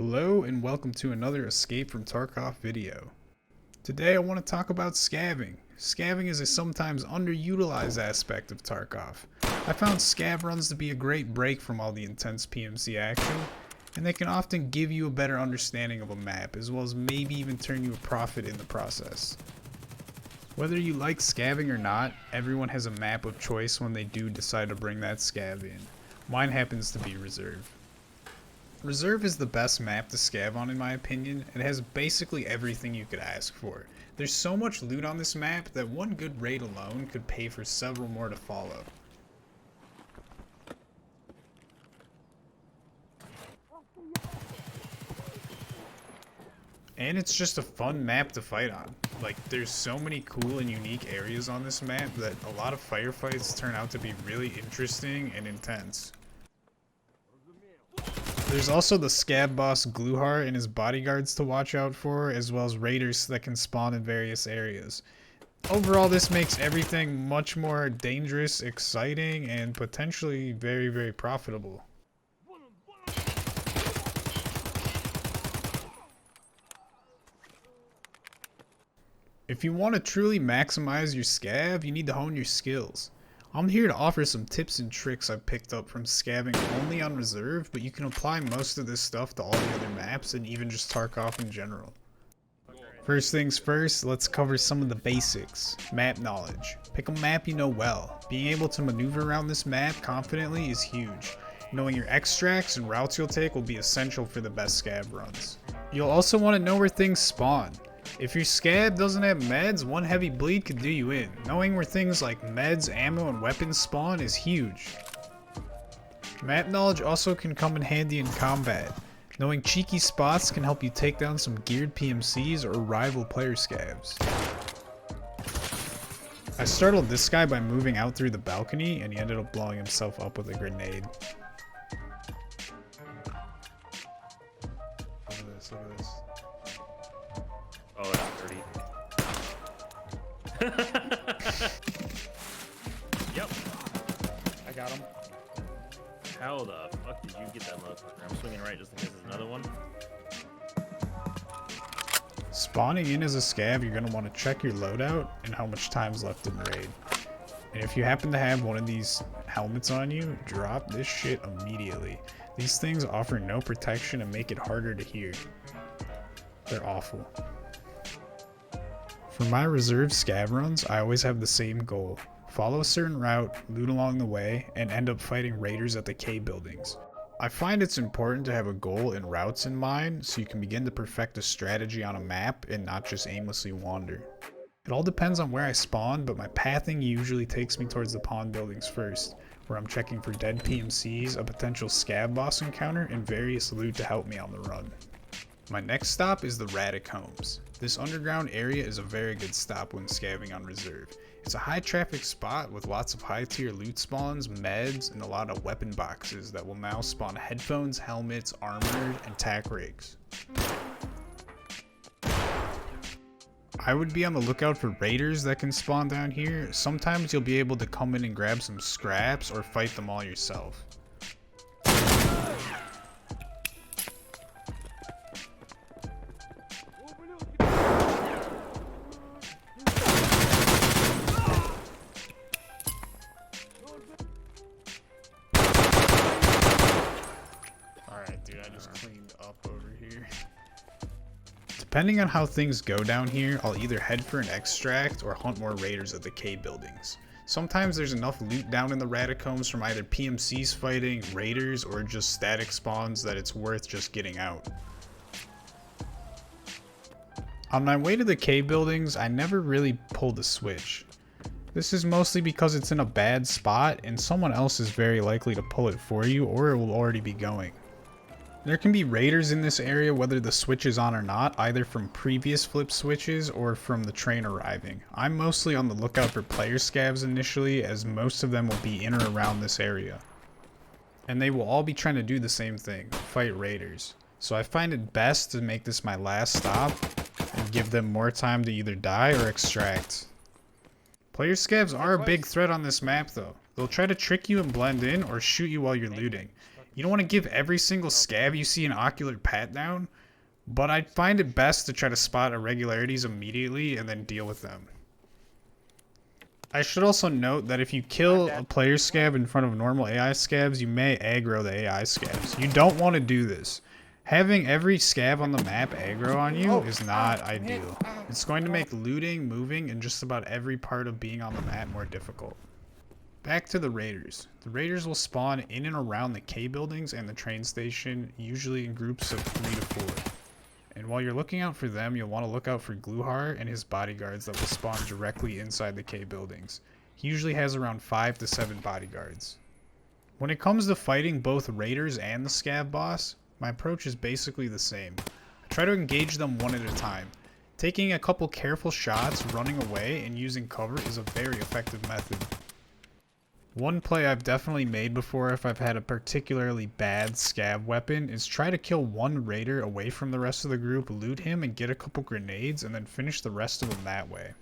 Hello and welcome to another Escape from Tarkov video. Today I want to talk about scavving. Scavving is a sometimes underutilized aspect of Tarkov. I found scav runs to be a great break from all the intense PMC action, and they can often give you a better understanding of a map, as well as maybe even turn you a profit in the process. Whether you like scavving or not, everyone has a map of choice when they do decide to bring that scav in. Mine happens to be Reserve. Reserve is the best map to scav on in my opinion. It has basically everything you could ask for. There's so much loot on this map that one good raid alone could pay for several more to follow. And it's just a fun map to fight on. Like, there's so many cool and unique areas on this map that a lot of firefights turn out to be really interesting and intense. There's also the Scab boss Gluhar and his bodyguards to watch out for, as well as raiders that can spawn in various areas. Overall, this makes everything much more dangerous, exciting, and potentially very, very profitable. If you want to truly maximize your scav, you need to hone your skills. I'm here to offer some tips and tricks I've picked up from scavving only on Reserve, but you can apply most of this stuff to all the other maps and even just Tarkov in general. First things first, let's cover some of the basics. Map knowledge. Pick a map you know well. Being able to maneuver around this map confidently is huge. Knowing your extracts and routes you'll take will be essential for the best scav runs. You'll also want to know where things spawn. If your scav doesn't have meds, one heavy bleed could do you in. Knowing where things like meds, ammo, and weapons spawn is huge. Map knowledge also can come in handy in combat. Knowing cheeky spots can help you take down some geared PMCs or rival player scavs. I startled this guy by moving out through the balcony, and he ended up blowing himself up with a grenade. Look at this, look at this. Oh, that's dirty. Yep. I got him. How the fuck did you get that motherfucker? I'm swinging right just in case there's another one. Spawning in as a scav, you're going to want to check your loadout and how much time's left in the raid. And if you happen to have one of these helmets on you, drop this shit immediately. These things offer no protection and make it harder to hear. They're awful. For my Reserve scav runs, I always have the same goal. Follow a certain route, loot along the way, and end up fighting raiders at the K buildings. I find it's important to have a goal and routes in mind so you can begin to perfect a strategy on a map and not just aimlessly wander. It all depends on where I spawn, but my pathing usually takes me towards the pawn buildings first, where I'm checking for dead PMCs, a potential scav boss encounter, and various loot to help me on the run. My next stop is the Ratacombs. This underground area is a very good stop when scavving on Reserve. It's a high traffic spot with lots of high tier loot spawns, meds, and a lot of weapon boxes that will now spawn headphones, helmets, armor, and tac rigs. I would be on the lookout for raiders that can spawn down here. Sometimes you'll be able to come in and grab some scraps or fight them all yourself. Alright, dude, I just cleaned up over here. Depending on how things go down here, I'll either head for an extract or hunt more raiders at the K buildings. Sometimes there's enough loot down in the Ratacombs from either PMCs fighting, raiders, or just static spawns that it's worth just getting out. On my way to the K buildings, I never really pulled a switch. This is mostly because it's in a bad spot and someone else is very likely to pull it for you, or it will already be going. There can be raiders in this area whether the switch is on or not, either from previous flip switches or from the train arriving. I'm mostly on the lookout for player scavs initially, as most of them will be in or around this area. And they will all be trying to do the same thing, fight raiders. So I find it best to make this my last stop and give them more time to either die or extract. Player scavs are a big threat on this map though. They'll try to trick you and blend in or shoot you while you're looting. You don't want to give every single scab you see an ocular pat down, but I find it best to try to spot irregularities immediately and then deal with them. I should also note that if you kill a player scab in front of normal AI scabs, you may aggro the AI scabs. You don't want to do this. Having every scab on the map aggro on you is not ideal. It's going to make looting, moving, and just about every part of being on the map more difficult. Back to the raiders. The raiders will spawn in and around the K buildings and the train station, usually in groups of 3 to 4. And while you're looking out for them, you'll want to look out for Gluhar and his bodyguards that will spawn directly inside the K buildings. He usually has around 5 to 7 bodyguards. When it comes to fighting both raiders and the scav boss, my approach is basically the same. I try to engage them one at a time. Taking a couple careful shots, running away, and using cover is a very effective method. One play I've definitely made before if I've had a particularly bad scav weapon is try to kill one raider away from the rest of the group, loot him and get a couple grenades, and then finish the rest of them that way.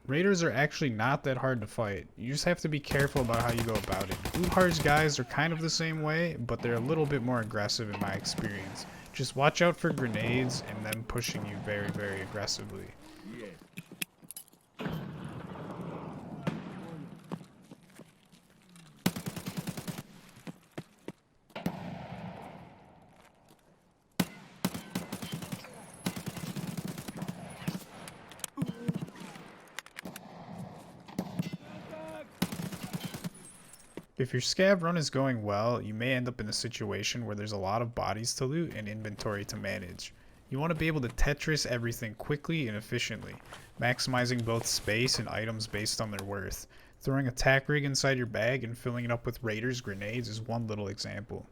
Raiders are actually not that hard to fight. You just have to be careful about how you go about it. Gluhar's guys are kind of the same way, but they're a little bit more aggressive in my experience. Just watch out for grenades and them pushing you very, very aggressively. If your scav run is going well, you may end up in a situation where there's a lot of bodies to loot and inventory to manage. You want to be able to Tetris everything quickly and efficiently, maximizing both space and items based on their worth. Throwing a tac rig inside your bag and filling it up with raiders' grenades is one little example.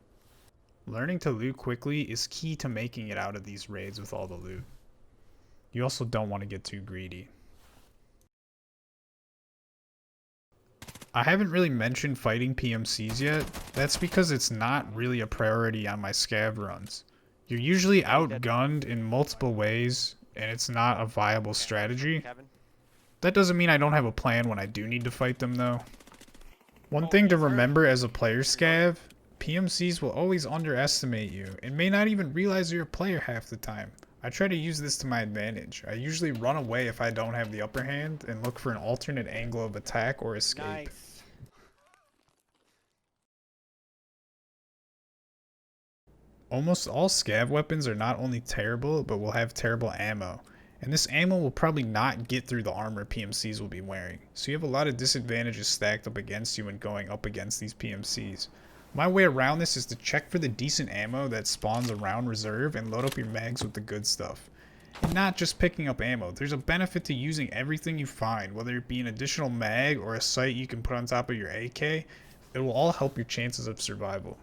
Learning to loot quickly is key to making it out of these raids with all the loot. You also don't want to get too greedy. I haven't really mentioned fighting PMCs yet. That's because it's not really a priority on my scav runs. You're usually outgunned in multiple ways, and it's not a viable strategy. That doesn't mean I don't have a plan when I do need to fight them though. One thing to remember as a player scav, PMCs will always underestimate you and may not even realize you're a player half the time. I try to use this to my advantage. I usually run away if I don't have the upper hand and look for an alternate angle of attack or escape. Nice. Almost all scav weapons are not only terrible, but will have terrible ammo. And this ammo will probably not get through the armor PMCs will be wearing. So you have a lot of disadvantages stacked up against you when going up against these PMCs. My way around this is to check for the decent ammo that spawns around reserve and load up your mags with the good stuff. And not just picking up ammo. There's a benefit to using everything you find, whether it be an additional mag or a sight you can put on top of your AK. It will all help your chances of survival.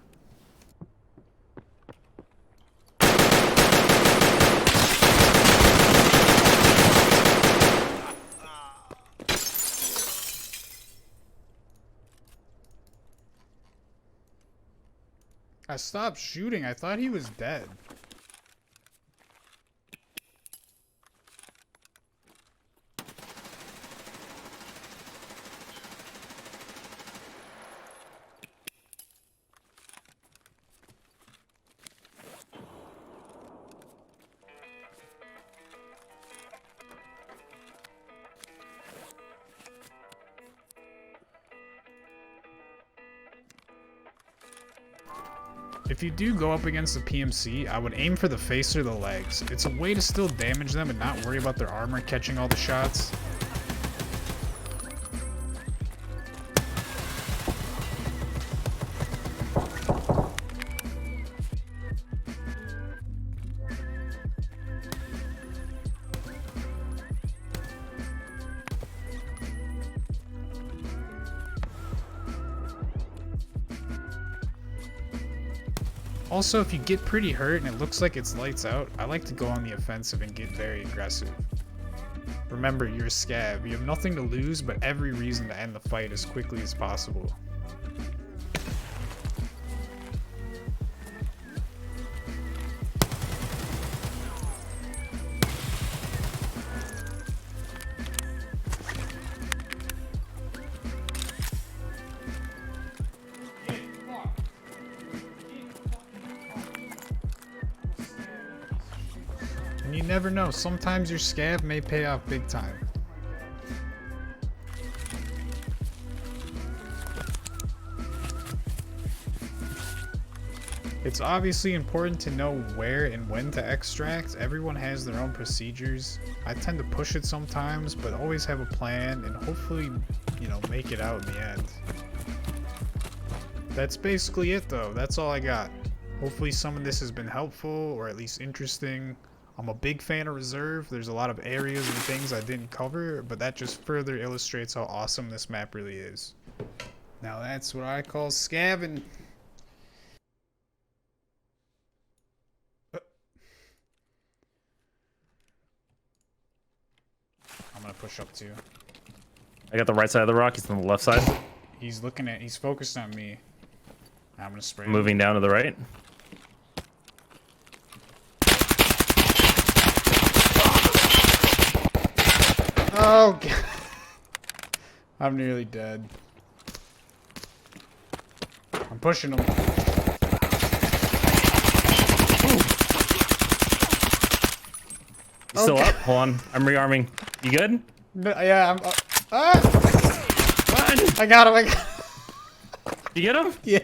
I stopped shooting. I thought he was dead. If you do go up against a PMC, I would aim for the face or the legs. It's a way to still damage them and not worry about their armor catching all the shots. Also, if you get pretty hurt and it looks like it's lights out, I like to go on the offensive and get very aggressive. Remember, you're a scav. You have nothing to lose, but every reason to end the fight as quickly as possible. And you never know, sometimes your scav may pay off big time. It's obviously important to know where and when to extract. Everyone has their own procedures. I tend to push it sometimes, but always have a plan and hopefully, you know, make it out in the end. That's basically it though. That's all I got. Hopefully some of this has been helpful or at least interesting. I'm a big fan of Reserve. There's a lot of areas and things I didn't cover, but that just further illustrates how awesome this map really is. Now that's what I call scabbing. I'm gonna push up too. I got the right side of the rock. He's on the left side. He's focused on me. I'm gonna spray him. Moving down to the right. Oh, God. I'm nearly dead. I'm pushing him. He's still up. Hold on. I'm rearming. You good? No, yeah, I'm ah! Run! I got him. I got him. You get him? Yeah.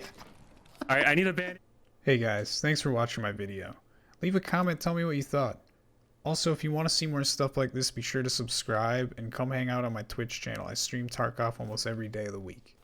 All right. I need a band. Hey guys, thanks for watching my video. Leave a comment, tell me what you thought. Also, if you want to see more stuff like this, be sure to subscribe and come hang out on my Twitch channel. I stream Tarkov almost every day of the week.